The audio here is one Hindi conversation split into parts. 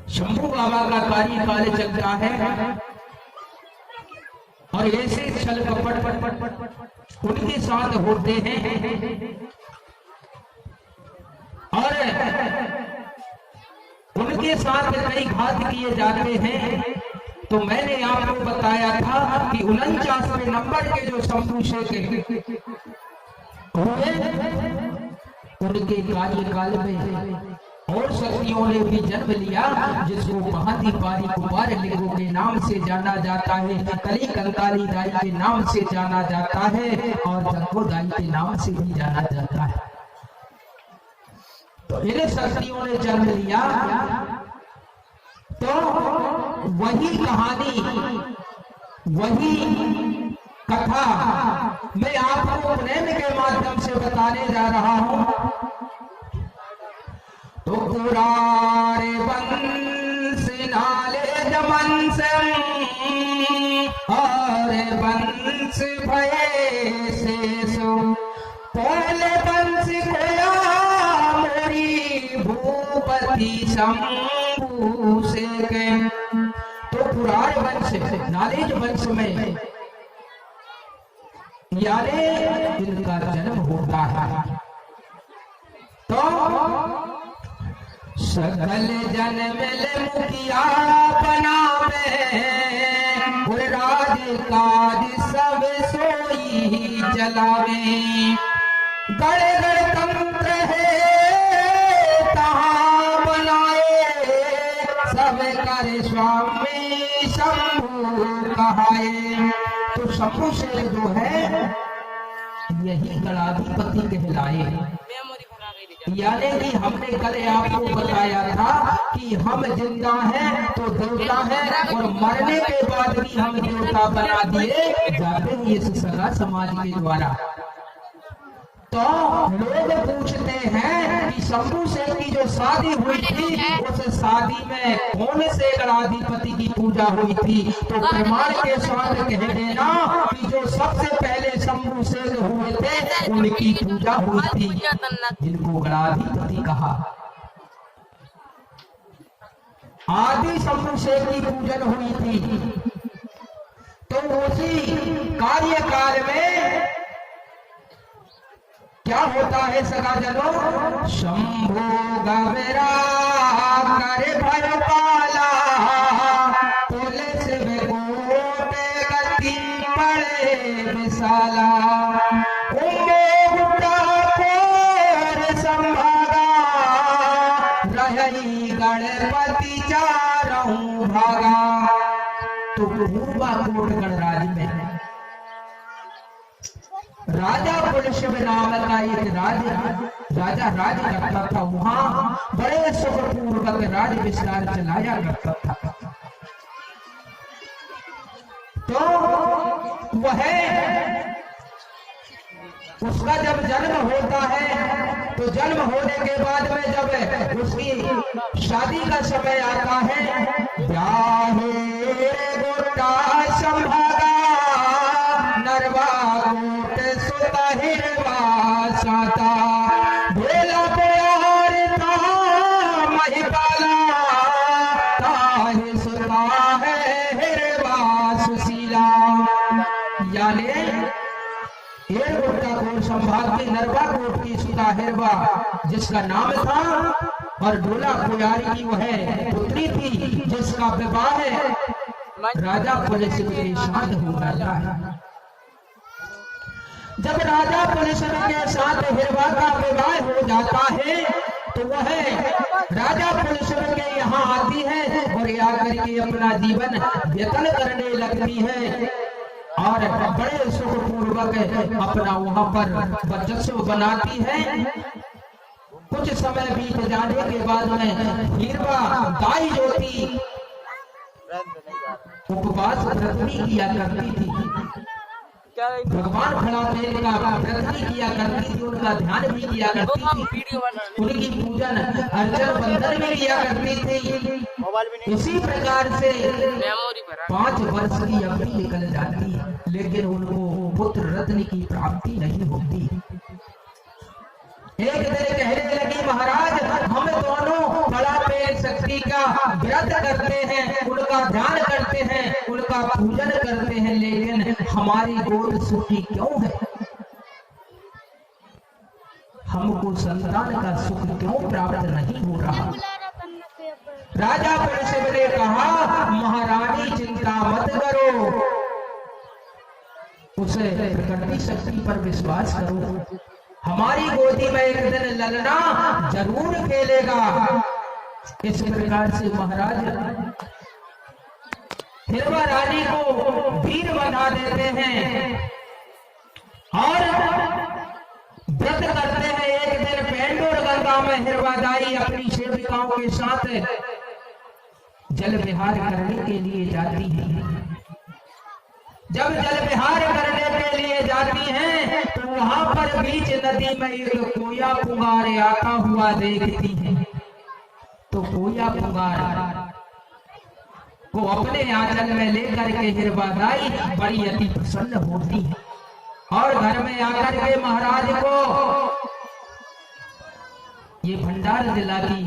शंभू बाबा का कार्यकाल चलता है और ऐसे छल कपट उनके साथ होते हैं और उनके साथ कई घात किए जाते हैं। तो मैंने आपको बताया था कि 49वें नंबर के जो शंभू शेख हुए उनके कार्यकाल में और शक्तियों ने भी जन्म लिया, जिसको महादी पारी कुमार लिंगों के नाम से जाना जाता है, कली कंकाली दाई के नाम से जाना जाता है और जग्गो दाई के नाम से भी जाना जाता है। तो इन शक्तियों ने जन्म लिया। तो वही कहानी, वही कथा मैं आपको प्रेम के माध्यम से बताने जा रहा हूं। तो पुरारे बंस नाले जमन से और बंस भये से सो पहले बंस खोया मोरी भूपति शंभू से के। तो पुरार वंश नालेज वंश में यारे इनका जन्म होता है। तो सकल जन्म मुखिया बनावे और राज काज सब सोई चलावे। गढ़ गढ़ तंत्र है तहाँ बनाए सब कर स्वामी शंभू कहाए। तो शंभू शेख जो है यही गणाधिपति कहलाए। यानी कि हमने कल आपको बताया था कि हम जिंदा हैं तो देवता है और मरने के बाद भी हम देवता बना दिए जाते हैं इस सगा समाज के द्वारा। तो लोग पूछते हैं कि शंभू शेख की जो शादी हुई थी उस शादी में कौन से गणाधिपति की पूजा हुई थी? तो प्रमाण के साथ कह देना कि जो सबसे पहले शंभू शेख हुए थे उनकी पूजा हुई थी, जिनको गणाधिपति कहा। आदि शंभू शेख की पूजन हुई थी। तो उसी कार्यकाल में क्या होता है सगा जनो? शंभू गवेरा कर भय पाला पुलिस बेगोटे गति पड़े विशाला। संभागा रही गणपति चारों भागा। तो भूबा कोट गणराज में राजा पुलशिव नाम का एक राजा राज करता था। वहां बड़े सुखपूर्वक राज विस्तार चलाया करता था। तो वह उसका जब जन्म होता है तो जन्म होने के बाद में जब उसकी शादी का समय आता है, ब्याहे गोटा संभागा नरवा कोट सुता हिरवा साता भेला प्यार था महिपाला ताहि सुता है हिरवा सुशीला। यानी हेरकोट का कोट संभाग के नरवा कोट की सुता हिरवा जिसका नाम था और डोला कोयारी की वह पुत्री थी जिसका विवाह राजा पुलिस के साथ हो जाता है। जब राजा पुलिस के साथ हिरवा का विवाह हो जाता है तो वह राजा पुलिस के यहाँ आती है और आकर के अपना जीवन व्यतीत करने लगती है और बड़े सुखपूर्वक अपना वहां पर वर्चस्व बनाती है। कुछ समय बीत जाने के बाद में हिरवा दाई जो थी उपवास व्रत भी किया करती थी। भगवान भोलेनाथ का व्रत भी किया करती थी, उनका ध्यान भी किया करती थी, उनकी पूजन अर्चन बंदन भी किया करती थी। इसी प्रकार से 5 वर्ष की अवधि निकल जाती है लेकिन उनको पुत्र रत्न की प्राप्ति नहीं होती। एक दिन कहने लगी, महाराज हम दोनों बड़ा पेड़ शक्ति सती का व्रत करते हैं, उनका ध्यान करते हैं, उनका पूजन करते हैं, लेकिन हमारी गोद सुखी क्यों है? हमको संतान का सुख क्यों प्राप्त नहीं हो रहा? राजा परीक्षित ने कहा, महारानी चिंता मत करो, उसे प्रकृति शक्ति पर विश्वास करो, हमारी गोदी में एक दिन ललना जरूर खेलेगा। इस प्रकार से महाराज हिरवा रानी को वीर बना देते हैं और व्रत करते हैं। एक दिन पेंडोर गंगा में हिरवादाई अपनी सेविकाओं के साथ जल विहार करने के लिए जाती है। जब जल विहार करने के लिए जाती हैं तो वहां पर बीच नदी में एक कोया पुंगार आता हुआ देखती है। तो कोया पुंगार को अपने आंचल में लेकर के हिरवादाई बड़ी अति प्रसन्न होती है और घर में आकर के महाराज को ये भंडार जिला की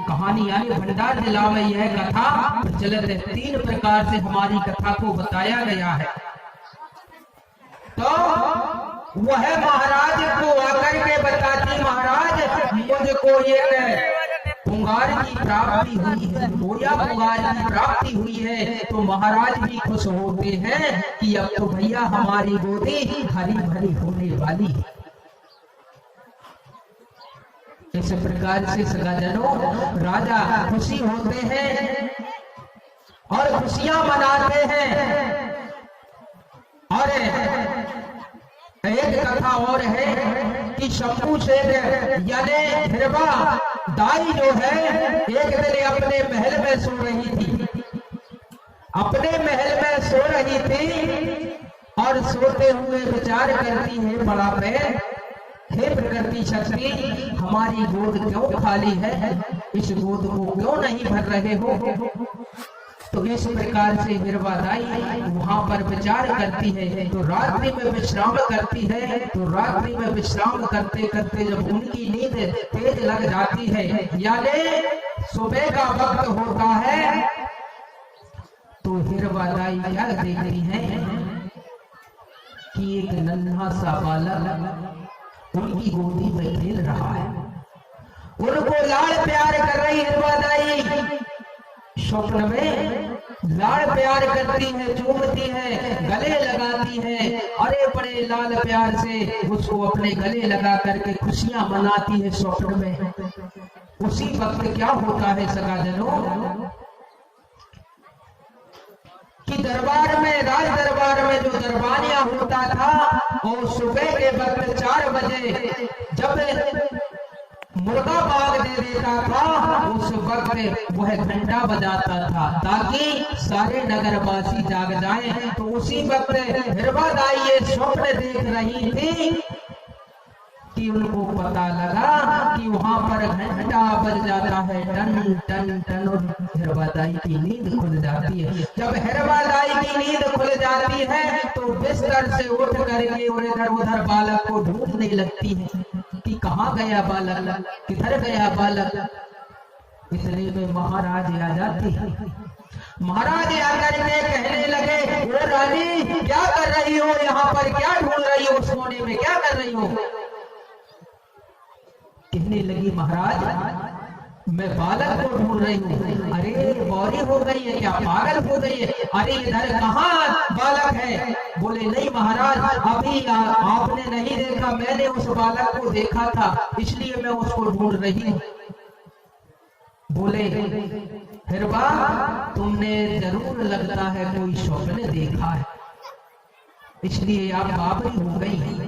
कहानी यानी भंडार जिला में यह कथा प्रचलित है। 3 प्रकार से हमारी कथा को बताया गया है। तो वह महाराज को आकर के बताती, महाराज मुझको ये पुंगार की प्राप्ति हुई है, कोया पुंगार की प्राप्ति हुई है। तो महाराज भी खुश होते हैं कि अब तो भैया हमारी गोदी हरी भरी होने वाली है। इस प्रकार से सगाजनों राजा खुशी होते हैं और खुशियां मनाते हैं। और एक कथा और है कि शंभू शेर यानी हिरवा दाई जो है एक दिन अपने महल में सो रही थी, अपने महल में सो रही थी और सोते हुए विचार करती है बड़ा पे, हे प्रकृति शक्ति हमारी गोद क्यों खाली है, इस गोद को क्यों नहीं भर रहे हो। तो इस प्रकार से हिरवादाई वहां पर विचार करती है। तो रात्रि में विश्राम करती है। तो रात्रि में विश्राम करते करते जब उनकी नींद तेज लग जाती है यानी सुबह का वक्त होता है तो हिरवादाई क्या देखती है कि एक नन्हा सा बालक उनकी गोदी में खेल रहा है। उनको लाड़ प्यार कर रही हिरवादाई, स्वप्न में लाड़ प्यार करती है, चूमती है, गले लगाती है, अरे बड़े लाल प्यार से उसको अपने गले लगा करके खुशियां मनाती है स्वप्न में। उसी वक्त क्या होता है सगाजनों कि दरबार में, राज दरबार में जो दरबानिया होता था और सुबह के वक्त 4 बजे जब मुर्गा बाग दे देता था उस वक्त वह घंटा बजाता था ताकि सारे नगरवासी जाग जाएं। तो उसी वक्त हिरवादाई ये स्वप्न देख रही थी कि उनको पता लगा कि वहां पर घंटा बज जाता है टन टन टन और हिरवादाई की नींद खुल जाती है। जब हिरवादाई की नींद खुल जाती है तो बिस्तर से उठ करके और इधर उधर बालक को ढूंढने लगती है कि कहाँ गया बालक, किधर गया बालक। इतने में महाराज आ जाते हैं। महाराज आकर के कहने लगे, ओ रानी क्या कर रही हो यहाँ पर, क्या ढूंढ रही हो, सोने में क्या कर रही हो। कहने लगी महाराज मैं बालक को ढूंढ रही हूँ। अरे बौरी हो गई है क्या, पागल हो गई है, अरे इधर कहाँ बालक है। बोले नहीं महाराज अभी आपने नहीं देखा, मैंने उस बालक को देखा था इसलिए मैं उसको ढूंढ रही हूँ। बोले हिरवा तुमने जरूर लगता है कोई स्वप्न देखा है इसलिए आप बाबरी हो गई है।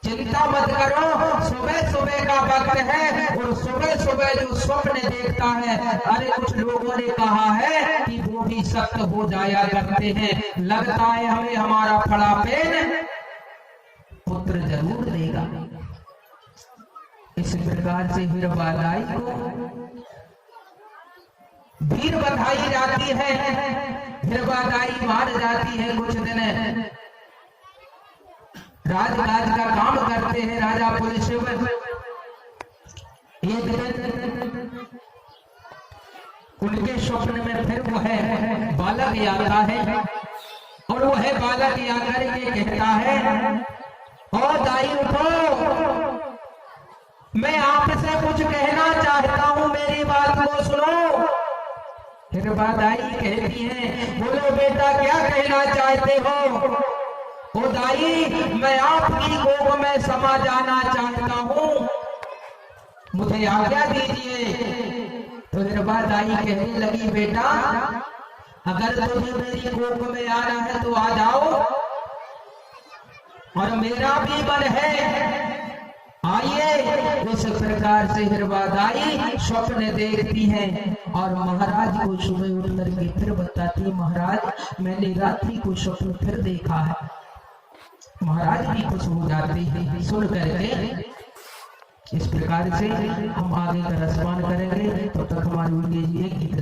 चिंता मत करो, सुबह सुबह का वक्त है और सुबह सुबह जो स्वप्न देखता है, अरे कुछ लोगों ने कहा है कि वो भी सख्त हो जाया करते हैं, लगता है हमें हमारा फड़ा पेन पुत्र जरूर देगा। इस प्रकार से हिरवादाई को वीर बधाई जाती है। हिरवादाई मार जाती है। कुछ दिन राजकाज का काम करते हैं राजा पुलिस। एक दिन उनके स्वप्न में फिर वो है बालक आता है और वो है बालक आकर के कहता है, ओ दाई उठो, मैं आपसे कुछ कहना चाहता हूं, मेरी बात को सुनो। फिर दाई कहती है, बोलो बेटा क्या कहना चाहते हो? ओ दाई, मैं आपकी गोद में समा जाना चाहता हूं, मुझे आज्ञा दीजिए। तो फिर दाई कहने लगी, बेटा अगर तुझे मेरी गोद में आना है तो आ जाओ, और मेरा भी मन है, आइए। इस प्रकार से हिरवादाई स्वप्न देखती है और महाराज को सुबह उठ करके फिर बताती, महाराज मैंने रात्रि को स्वप्न फिर देखा है। महाराज भी खुश हो जाते हैं सुन करके। इस प्रकार से हम आगे का रसपान करेंगे, तो तक हमारी एक गीत